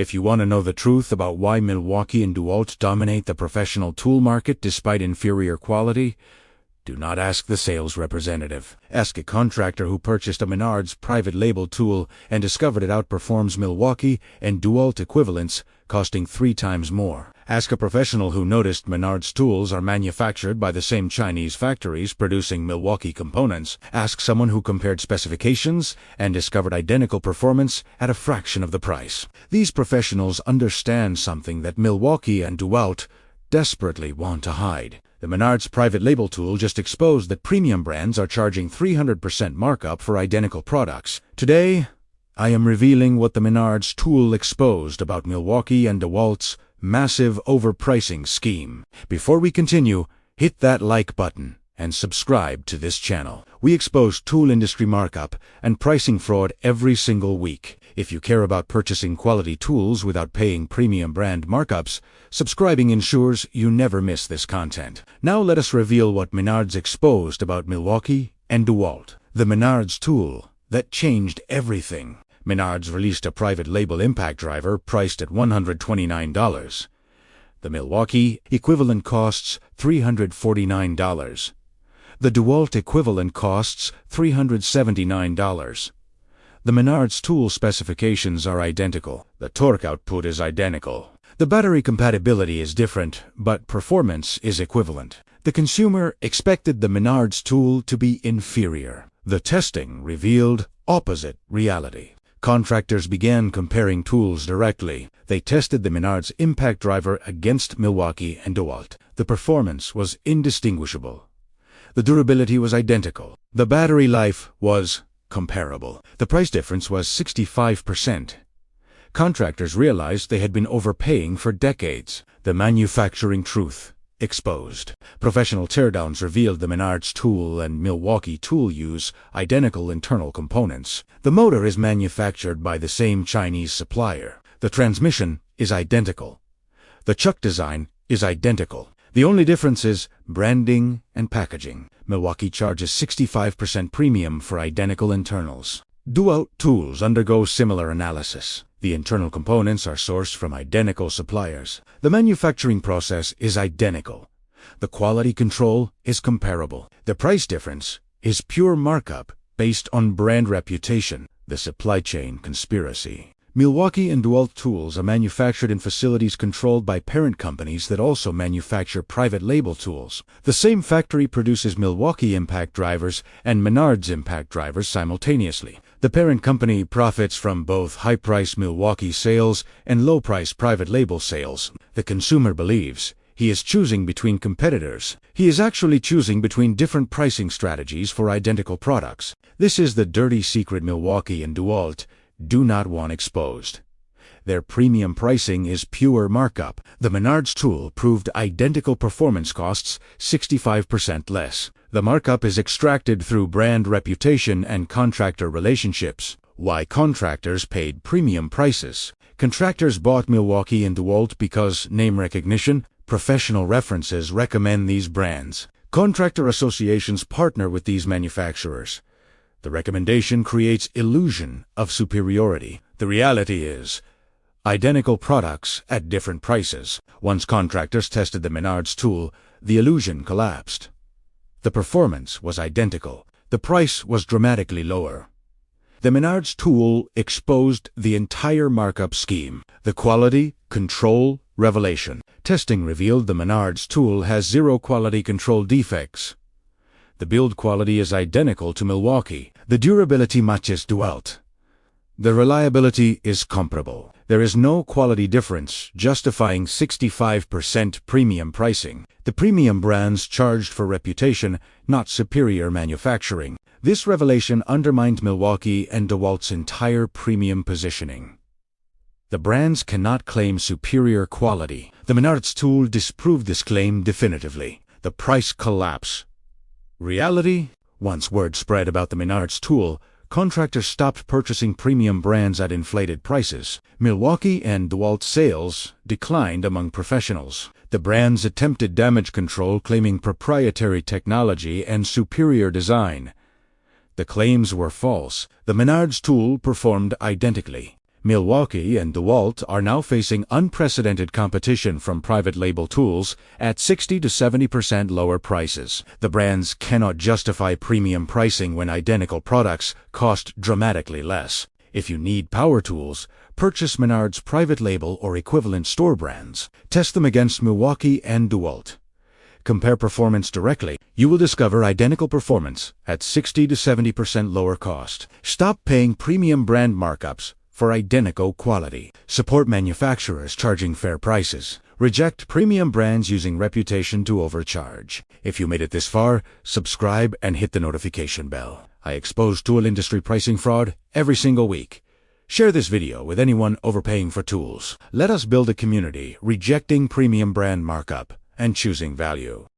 If you want to know the truth about why Milwaukee and DeWalt dominate the professional tool market despite inferior quality, do not ask the sales representative. Ask a contractor who purchased a Menards private label tool and discovered it outperforms Milwaukee and DeWalt equivalents, costing 3 times more. Ask a professional who noticed Menards tools are manufactured by the same Chinese factories producing Milwaukee components. Ask someone who compared specifications and discovered identical performance at a fraction of the price. These professionals understand something that Milwaukee and DeWalt desperately want to hide. The Menards private label tool just exposed that premium brands are charging 300% markup for identical products. Today, I am revealing what the Menards tool exposed about Milwaukee and DeWalt's massive overpricing scheme. Before we continue, hit that like button and subscribe to this channel. We expose tool industry markup and pricing fraud every single week. If you care about purchasing quality tools without paying premium brand markups, subscribing ensures you never miss this content. Now let us reveal what Menards exposed about Milwaukee and DeWalt. The Menards tool that changed everything. Menards released a private label impact driver priced at $129. The Milwaukee equivalent costs $349. The DeWalt equivalent costs $379. The Menards tool specifications are identical. The torque output is identical. The battery compatibility is different, but performance is equivalent. The consumer expected the Menards tool to be inferior. The testing revealed opposite reality. Contractors began comparing tools directly. They tested the Menards impact driver against Milwaukee and DeWalt. The performance was indistinguishable. The durability was identical. The battery life was comparable. The price difference was 65%. Contractors realized they had been overpaying for decades. The manufacturing truth exposed. Professional teardowns revealed the Menards tool and Milwaukee tool use identical internal components. The motor is manufactured by the same Chinese supplier. The transmission is identical. The chuck design is identical. The only difference is branding and packaging. Milwaukee charges 65% premium for identical internals. DeWalt tools undergo similar analysis. The internal components are sourced from identical suppliers. The manufacturing process is identical. The quality control is comparable. The price difference is pure markup based on brand reputation. The supply chain conspiracy. Milwaukee and DeWalt tools are manufactured in facilities controlled by parent companies that also manufacture private label tools. The same factory produces Milwaukee impact drivers and Menards impact drivers simultaneously. The parent company profits from both high-price Milwaukee sales and low-price private label sales. The consumer believes he is choosing between competitors. He is actually choosing between different pricing strategies for identical products. This is the dirty secret Milwaukee and DeWalt do not want exposed. Their premium pricing is pure markup. The Menards tool proved identical performance costs 65% less. The markup is extracted through brand reputation and contractor relationships. Why contractors paid premium prices. Contractors bought Milwaukee and DeWalt because name recognition, professional references recommend these brands. Contractor associations partner with these manufacturers. The recommendation creates illusion of superiority. The reality is identical products at different prices. Once contractors tested the Menards tool, the illusion collapsed. The performance was identical. The price was dramatically lower. The Menards tool exposed the entire markup scheme. The quality, control, revelation. Testing revealed the Menards tool has 0 quality control defects. The build quality is identical to Milwaukee. The durability matches DeWalt. The reliability is comparable. There is no quality difference, justifying 65% premium pricing. The premium brands charged for reputation, not superior manufacturing. This revelation undermined Milwaukee and DeWalt's entire premium positioning. The brands cannot claim superior quality. The Menards tool disproved this claim definitively. The price collapse. Reality? Once word spread about the Menards tool, contractors stopped purchasing premium brands at inflated prices. Milwaukee and DeWalt sales declined among professionals. The brands attempted damage control, claiming proprietary technology and superior design. The claims were false. The Menards tool performed identically. Milwaukee and DeWalt are now facing unprecedented competition from private label tools at 60 to 70% lower prices. The brands cannot justify premium pricing when identical products cost dramatically less. If you need power tools, purchase Menards private label or equivalent store brands. Test them against Milwaukee and DeWalt. Compare performance directly. You will discover identical performance at 60 to 70% lower cost. Stop paying premium brand markups for identical quality. Support manufacturers charging fair prices. Reject premium brands using reputation to overcharge. If you made it this far, subscribe and hit the notification bell. I expose tool industry pricing fraud every single week. Share this video with anyone overpaying for tools. Let us build a community rejecting premium brand markup and choosing value.